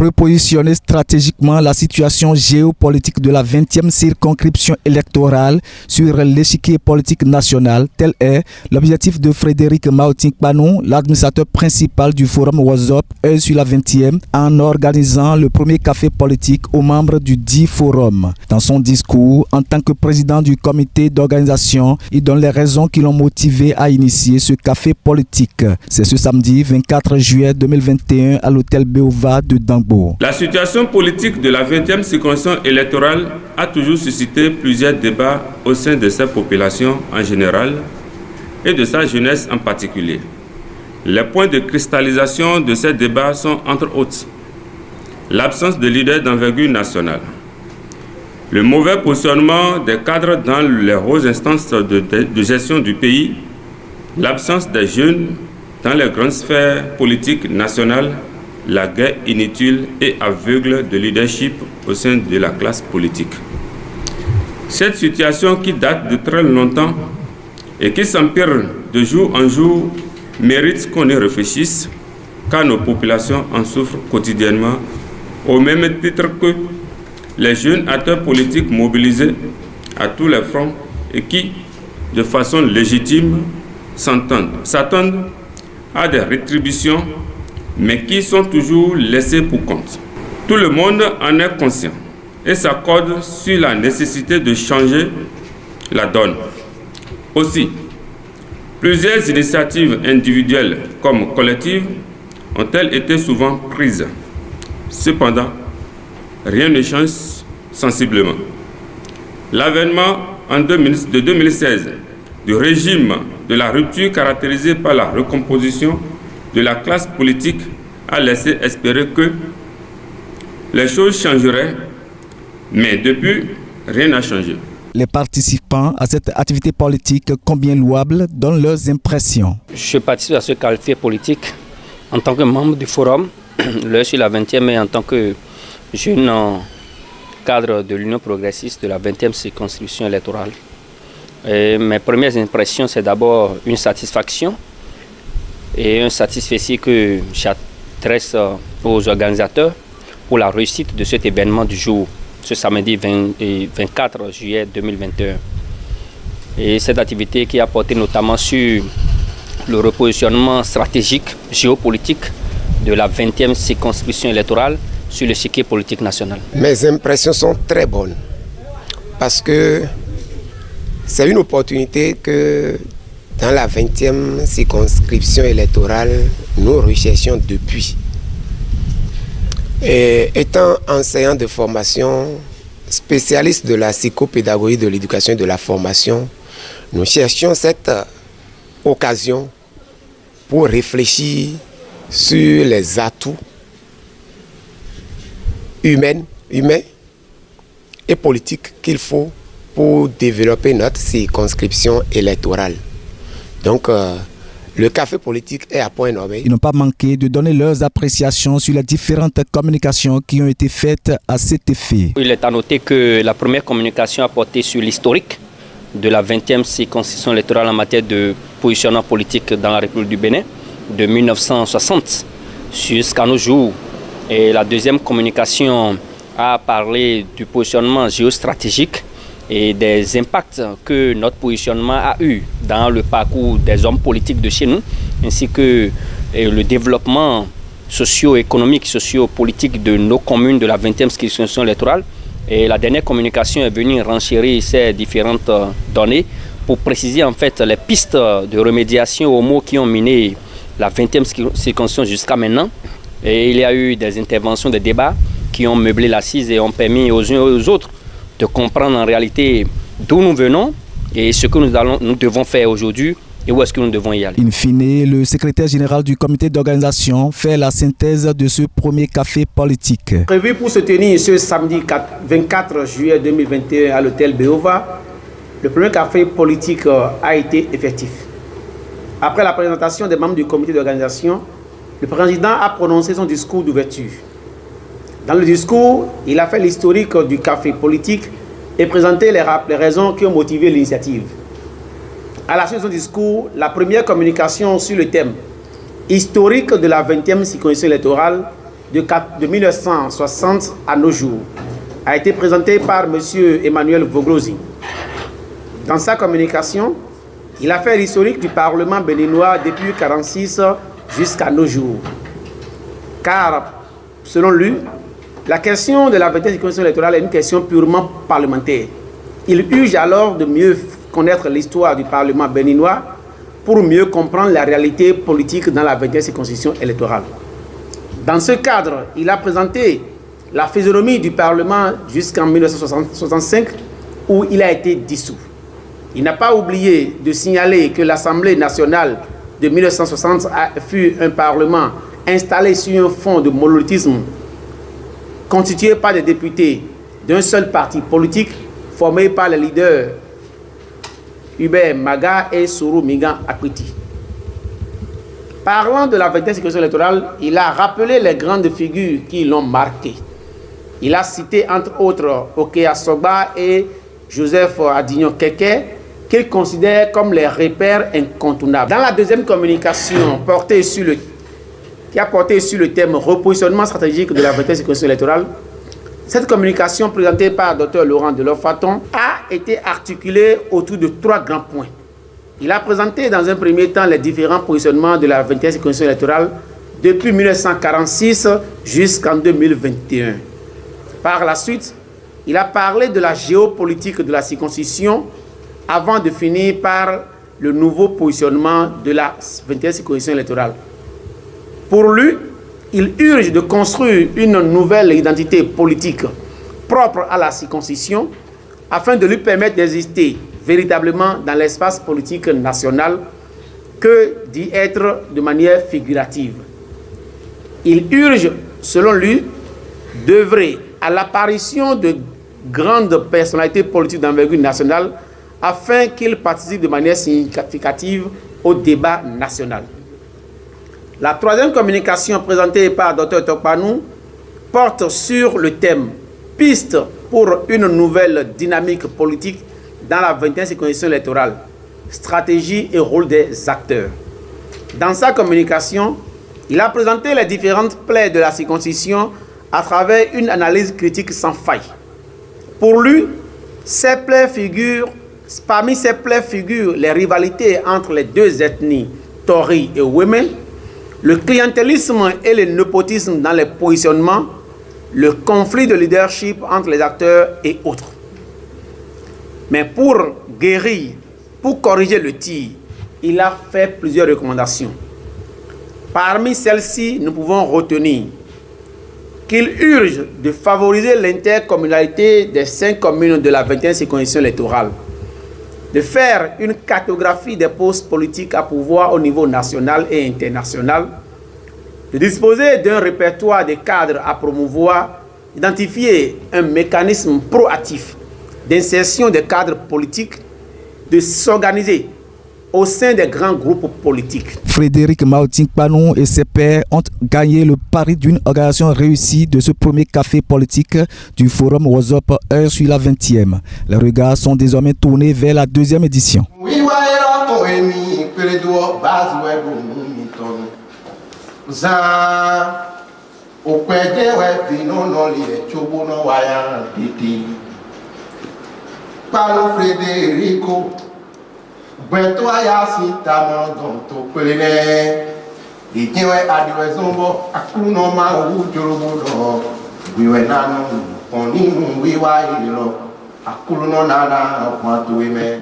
Repositionner stratégiquement la situation géopolitique de la 20e circonscription électorale sur l'échiquier politique national, tel est l'objectif de Frédéric Mahoting-Panou, l'administrateur principal du forum WhatsApp sur la 20e, en organisant le premier café politique aux membres du dit forum. Dans son discours, en tant que président du comité d'organisation, il donne les raisons qui l'ont motivé à initier ce café politique. C'est ce samedi 24 juillet 2021 à l'hôtel Béova de Dangbo. La situation politique de la 20e circonscription électorale a toujours suscité plusieurs débats au sein de sa population en général et de sa jeunesse en particulier. Les points de cristallisation de ces débats sont entre autres l'absence de leaders d'envergure nationale, le mauvais positionnement des cadres dans les hautes instances de gestion du pays, l'absence des jeunes dans les grandes sphères politiques nationales, la guerre inutile et aveugle de leadership au sein de la classe politique. Cette situation qui date de très longtemps et qui s'empire de jour en jour mérite qu'on y réfléchisse, car nos populations en souffrent quotidiennement, au même titre que les jeunes acteurs politiques mobilisés à tous les fronts et qui, de façon légitime, s'attendent à des rétributions, mais qui sont toujours laissés pour compte. Tout le monde en est conscient et s'accorde sur la nécessité de changer la donne. Aussi, plusieurs initiatives individuelles comme collectives ont-elles été souvent prises. Cependant, rien ne change sensiblement. L'avènement de 2016 du régime de la rupture caractérisé par la recomposition de la classe politique a laissé espérer que les choses changeraient, mais depuis, rien n'a changé. Les participants à cette activité politique, combien louable, donnent leurs impressions. Je participe à ce café politique en tant que membre du forum, l'heure sur la 20e, et en tant que jeune cadre de l'Union progressiste de la 20e circonscription électorale. Et mes premières impressions, c'est d'abord une satisfaction et un satisfait que j'adresse aux organisateurs pour la réussite de cet événement du jour, ce samedi 24 juillet 2021. Et cette activité qui a porté notamment sur le repositionnement stratégique, géopolitique de la 20e circonscription électorale sur l'échiquier politique national. Mes impressions sont très bonnes parce que c'est une opportunité que dans la 20e circonscription électorale, nous recherchions depuis. Et étant enseignant de formation, spécialiste de la psychopédagogie, de l'éducation et de la formation, nous cherchions cette occasion pour réfléchir sur les atouts humains et politiques qu'il faut pour développer notre circonscription électorale. Donc, le café politique est à point nommé. Ils n'ont pas manqué de donner leurs appréciations sur les différentes communications qui ont été faites à cet effet. Il est à noter que la première communication a porté sur l'historique de la 20e circonscription électorale en matière de positionnement politique dans la République du Bénin de 1960 jusqu'à nos jours. Et la deuxième communication a parlé du positionnement géostratégique et des impacts que notre positionnement a eu dans le parcours des hommes politiques de chez nous, ainsi que le développement socio-économique, socio-politique de nos communes de la 20e circonscription électorale. Et la dernière communication est venue renchérir ces différentes données pour préciser en fait les pistes de remédiation aux maux qui ont miné la 20e circonscription jusqu'à maintenant. Et il y a eu des interventions, des débats qui ont meublé l'assise et ont permis aux uns et aux autres de comprendre en réalité d'où nous venons et ce que nous devons faire aujourd'hui et où est-ce que nous devons y aller. In fine, le secrétaire général du comité d'organisation fait la synthèse de ce premier café politique. Prévu pour se tenir ce samedi 24 juillet 2021 à l'hôtel Béova, le premier café politique a été effectif. Après la présentation des membres du comité d'organisation, le président a prononcé son discours d'ouverture. Dans le discours, il a fait l'historique du café politique et présenté les raisons qui ont motivé l'initiative. À la suite de son discours, la première communication sur le thème historique de la 20e circonscription électorale de 1960 à nos jours a été présenté par M. Emmanuel Voglosi. Dans sa communication, il a fait l'historique du Parlement béninois depuis 1946 jusqu'à nos jours. Car, selon lui, la question de la 20e circonscription électorale est une question purement parlementaire. Il urge alors de mieux connaître l'histoire du Parlement béninois pour mieux comprendre la réalité politique dans la 20e circonscription électorale. Dans ce cadre, il a présenté la physionomie du Parlement jusqu'en 1965 où il a été dissous. Il n'a pas oublié de signaler que l'Assemblée nationale de 1960 fut un Parlement installé sur un fond de monolithisme constitué par des députés d'un seul parti politique formé par les leaders Hubert Maga et Soro Migan Akweti. Parlant de la 20e circonscription électorale, il a rappelé les grandes figures qui l'ont marqué. Il a cité entre autres Okea Sogba et Joseph Adignon Keke, qu'il considère comme les repères incontournables. Dans la deuxième communication qui a porté sur le thème repositionnement stratégique de la 20e circonscription électorale, cette communication présentée par Dr Laurent Delors-Faton a été articulée autour de 3 grands points. Il a présenté dans un premier temps les différents positionnements de la 20e circonscription électorale depuis 1946 jusqu'en 2021. Par la suite, il a parlé de la géopolitique de la circonscription avant de finir par le nouveau positionnement de la 20e circonscription électorale. Pour lui, il urge de construire une nouvelle identité politique propre à la circonscription afin de lui permettre d'exister véritablement dans l'espace politique national que d'y être de manière figurative. Il urge, selon lui, d'œuvrer à l'apparition de grandes personnalités politiques d'envergure nationale afin qu'ils participent de manière significative au débat national. La troisième communication présentée par Dr Tokpanou porte sur le thème « Piste pour une nouvelle dynamique politique dans la 20e circonscription électorale, stratégie et rôle des acteurs ». Dans sa communication, il a présenté les différentes plaies de la circonscription à travers une analyse critique sans faille. Pour lui, parmi ces plaies figurent les rivalités entre les deux ethnies, Tori et Weme, le clientélisme et le népotisme dans les positionnements, le conflit de leadership entre les acteurs et autres. Mais pour corriger le tir, il a fait plusieurs recommandations. Parmi celles-ci, nous pouvons retenir qu'il urge de favoriser l'intercommunalité des 5 communes de la 20e circonscription électorale, de faire une cartographie des postes politiques à pouvoir au niveau national et international, de disposer d'un répertoire de cadres à promouvoir, d'identifier un mécanisme proactif d'insertion des cadres politiques, de s'organiser au sein des grands groupes politiques. Frédéric Maoutin Kpanou et ses pairs ont gagné le pari d'une organisation réussie de ce premier café politique du Forum WhatsApp Heure sur la 20e. Les regards sont désormais tournés vers la 2e édition. Bento ayasi tamo don to pelene ijewe adiwe zombo akuno ma ujorobo do wiwe nanu oni wiwa ilo akuno nana kwatu ime.